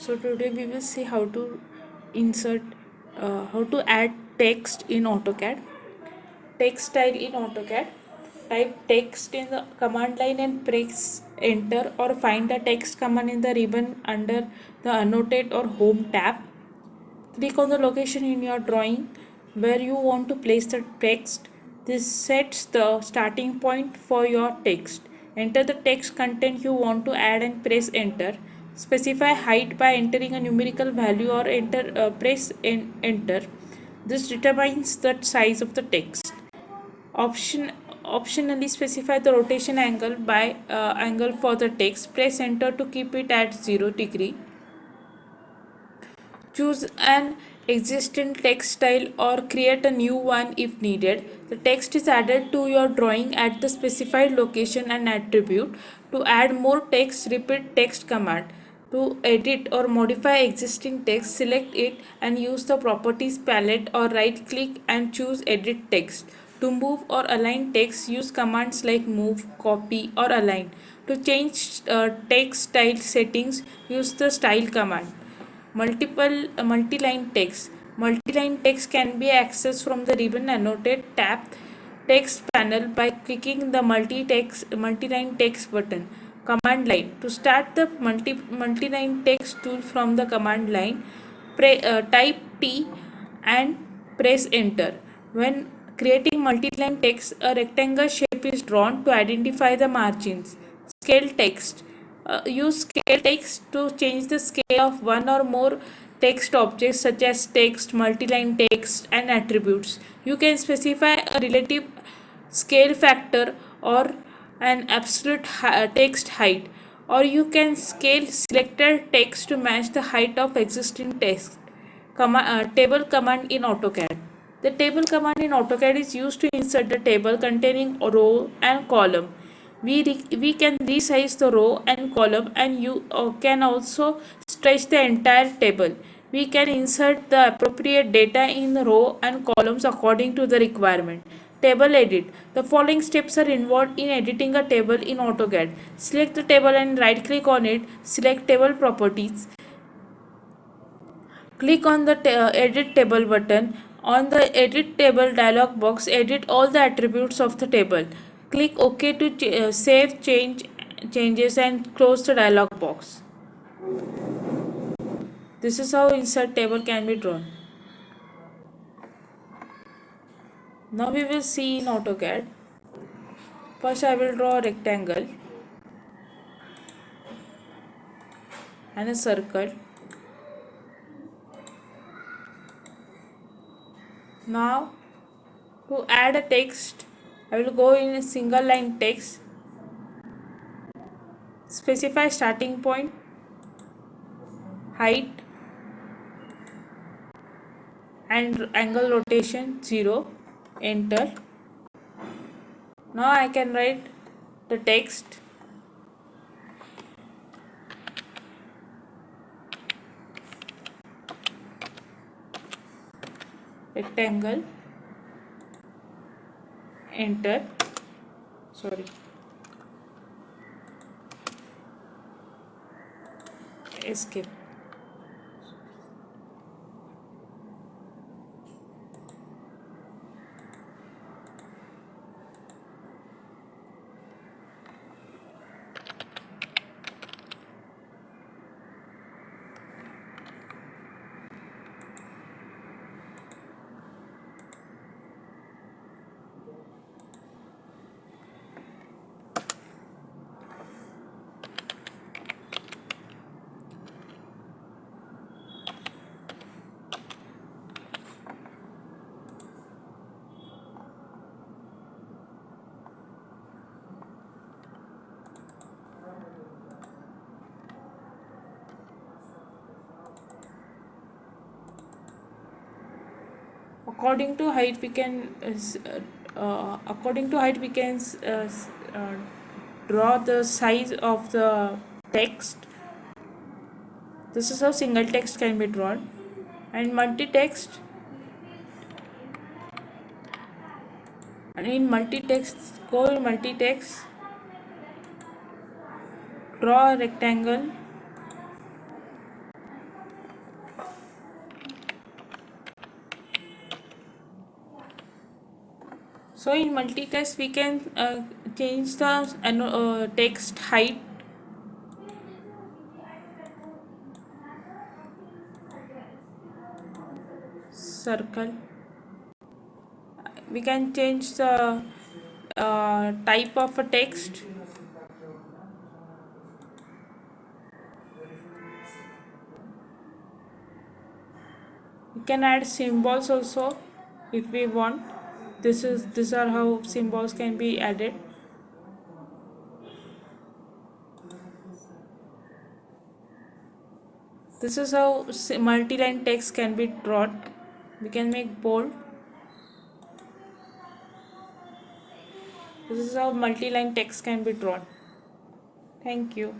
So today we will see how to insert, how to add text in AutoCAD. Text style in AutoCAD. Type text in the command line and press enter, or find the text command in the ribbon under the annotate or home tab. Click on the location in your drawing where you want to place the text. This sets the starting point for your text. Enter the text content you want to add and press enter. Specify height by entering a numerical value or press enter. This determines the size of the text. Optionally specify the rotation angle by angle for the text. Press enter to keep it at 0 degree. Choose an existing text style or create a new one if needed. The text is added to your drawing at the specified location and attribute. To add more text, repeat text command. To edit or modify existing text, select it and use the properties palette, or right click and choose edit text. To move or align text, use commands like move, copy, or align. To change text style settings, use the style command. Multi-line text. Multi-line text can be accessed from the ribbon annotate tab text panel by clicking the multi-line text button. Command line. To start the multi-line text tool from the command line, type T and press enter. When creating multi-line text, a rectangle shape is drawn to identify the margins. Scale text. Use scale text to change the scale of one or more text objects such as text, multi-line text, and attributes. You can specify a relative scale factor or an absolute text height, or you can scale selected text to match the height of existing text. Table command in AutoCAD. The table command in AutoCAD is used to insert the table containing a row and column. We can resize the row and column, and you can also stretch the entire table. We can insert the appropriate data in the row and columns according to the requirement. Table edit. The following steps are involved in editing a table in AutoCAD. Select the table and right click on it. Select table properties. Click on the edit table button. On the edit table dialog box, edit all the attributes of the table. Click OK to save changes and close the dialog box. This is how insert table can be drawn. Now we will see in AutoCAD. First I will draw a rectangle and a circle. Now to add a text, I will go in a single line text. Specify starting point, height, and angle rotation 0. Enter. Now I can write the text. Rectangle. Enter. Sorry. Escape. According to height we can draw the size of the text. This is how single text can be drawn. And multi-text, and in multi-text, go in multi-text, draw a rectangle So in multi-text we can change the text height, circle. We can change the type of a text. We can add symbols also if we want. These are how symbols can be added. This is how multi-line text can be drawn. We can make bold. This is how multi-line text can be drawn. Thank you.